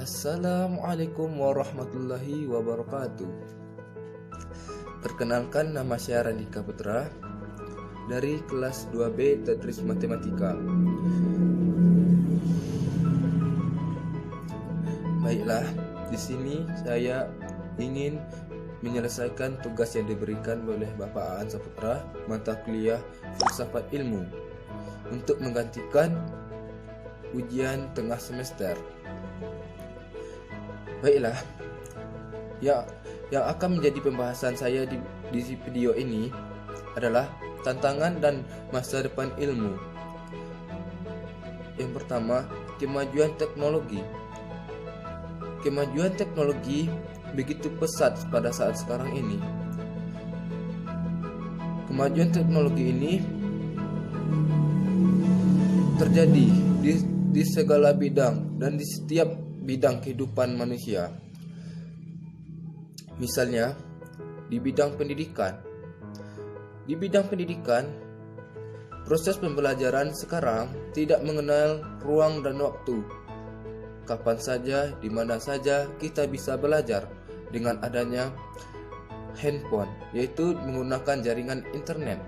Assalamualaikum warahmatullahi wabarakatuh. Perkenalkan, nama saya Randika Putra dari kelas 2B Tetris Matematika. Baiklah, di sini saya ingin menyelesaikan tugas yang diberikan oleh Bapak Aan Saputra, mata kuliah Filsafat Ilmu, untuk menggantikan ujian tengah semester. Baiklah, yang akan menjadi pembahasan saya di video ini adalah tantangan dan masa depan ilmu. Yang pertama, kemajuan teknologi. Kemajuan teknologi begitu pesat pada saat sekarang ini. Kemajuan teknologi ini terjadi di segala bidang dan di setiap bidang kehidupan manusia. Misalnya, di bidang pendidikan. Di bidang pendidikan, proses pembelajaran sekarang tidak mengenal ruang dan waktu. Kapan saja, di mana saja kita bisa belajar dengan adanya handphone, yaitu menggunakan jaringan internet.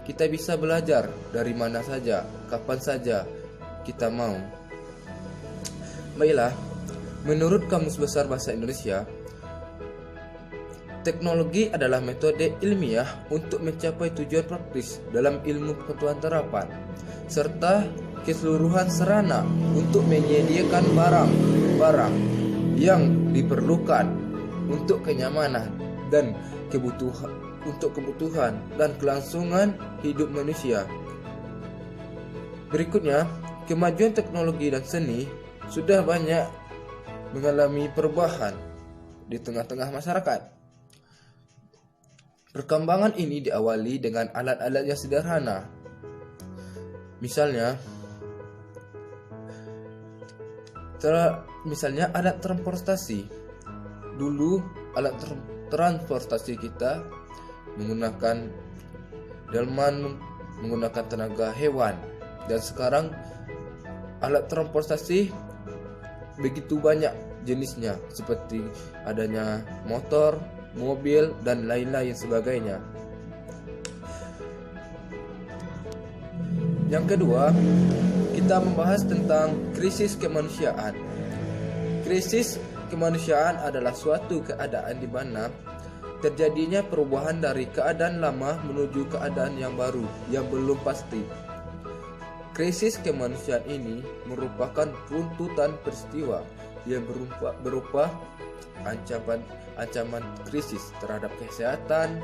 Kita bisa belajar dari mana saja, kapan saja kita mau. Baiklah, menurut Kamus Besar Bahasa Indonesia, teknologi adalah metode ilmiah untuk mencapai tujuan praktis dalam ilmu pengetahuan terapan, serta keseluruhan sarana untuk menyediakan barang-barang yang diperlukan untuk kenyamanan dan kebutuhan dan kelangsungan hidup manusia. Berikutnya, kemajuan teknologi dan seni sudah banyak mengalami perubahan di tengah-tengah masyarakat. Perkembangan ini diawali dengan alat-alat yang sederhana. Misalnya alat transportasi. Dulu alat transportasi kita menggunakan delman, menggunakan tenaga hewan, dan sekarang alat transportasi begitu banyak jenisnya, seperti adanya motor, mobil, dan lain-lain sebagainya. Yang kedua, kita membahas tentang krisis kemanusiaan. Krisis kemanusiaan adalah suatu keadaan di mana terjadinya perubahan dari keadaan lama menuju keadaan yang baru yang belum pasti. Krisis kemanusiaan ini merupakan runtutan peristiwa yang berupa ancaman krisis terhadap kesehatan,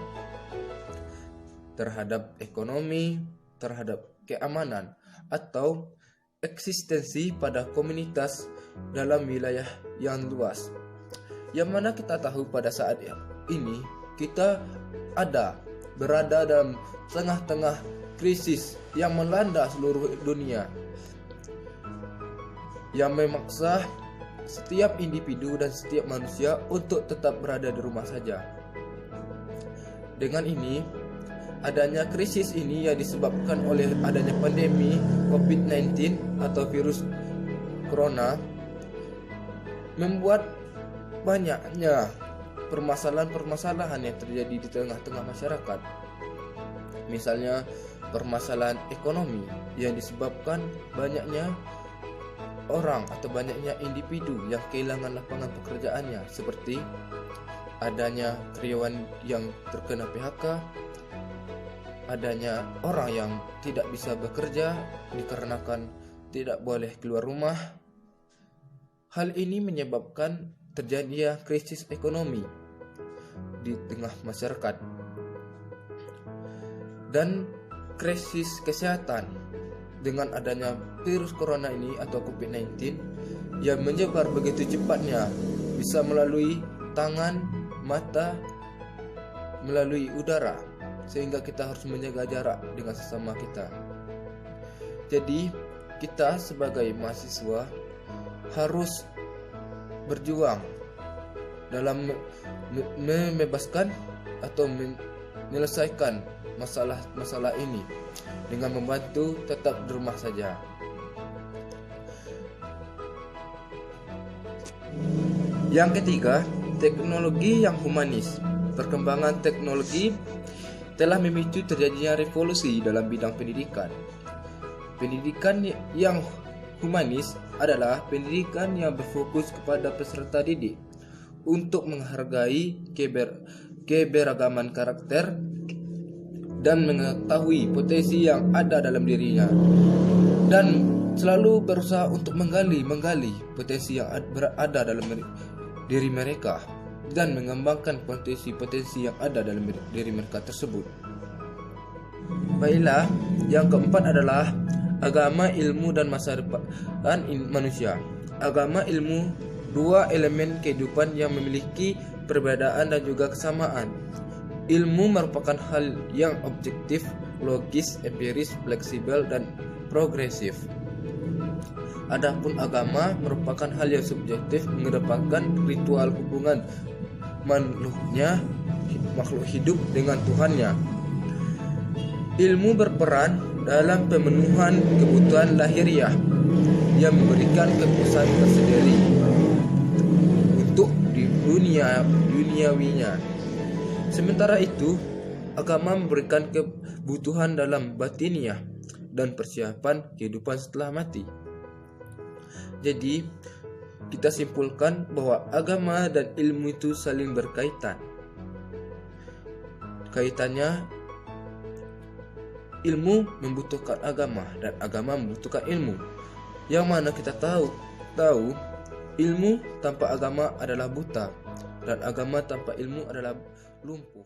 terhadap ekonomi, terhadap keamanan, atau eksistensi pada komunitas dalam wilayah yang luas. Yang mana kita tahu pada saat ini kita berada dalam tengah-tengah krisis yang melanda seluruh dunia, yang memaksa setiap individu dan setiap manusia untuk tetap berada di rumah saja. Dengan ini, adanya krisis ini yang disebabkan oleh adanya pandemi COVID-19 atau virus corona membuat banyaknya permasalahan-permasalahan yang terjadi di tengah-tengah masyarakat. Misalnya, permasalahan ekonomi yang disebabkan banyaknya orang atau banyaknya individu yang kehilangan lapangan pekerjaannya, seperti adanya karyawan yang terkena PHK, adanya orang yang tidak bisa bekerja dikarenakan tidak boleh keluar rumah. Hal ini menyebabkan terjadinya krisis ekonomi di tengah masyarakat dan krisis kesehatan dengan adanya virus corona ini atau COVID-19 yang menyebar begitu cepatnya, bisa melalui tangan, mata, melalui udara, sehingga kita harus menjaga jarak dengan sesama kita. Jadi, kita sebagai mahasiswa harus berjuang dalam membebaskan atau menyelesaikan masalah ini dengan membantu tetap di rumah saja. Yang ketiga, teknologi yang humanis. Perkembangan teknologi telah memicu terjadinya revolusi dalam bidang pendidikan. Pendidikan yang humanis adalah pendidikan yang berfokus kepada peserta didik untuk menghargai keberagaman karakter dan mengetahui potensi yang ada dalam dirinya, dan selalu berusaha untuk menggali potensi yang ada dalam diri mereka dan mengembangkan potensi-potensi yang ada dalam diri mereka tersebut. Baiklah, yang keempat adalah agama, ilmu, dan masa depan manusia. Agama, ilmu, dua elemen kehidupan yang memiliki perbedaan dan juga kesamaan. Ilmu merupakan hal yang objektif, logis, empiris, fleksibel, dan progresif. Adapun agama merupakan hal yang subjektif, mengedepankan ritual hubungan makhluk hidup dengan Tuhannya. Ilmu berperan dalam pemenuhan kebutuhan lahiriah yang memberikan kepuasan tersendiri untuk di duniawinya. Sementara itu, agama memberikan kebutuhan dalam batiniah dan persiapan kehidupan setelah mati. Jadi, kita simpulkan bahwa agama dan ilmu itu saling berkaitan. Kaitannya, ilmu membutuhkan agama dan agama membutuhkan ilmu. Yang mana kita tahu ilmu tanpa agama adalah buta, dan agama tanpa ilmu adalah lumpuh.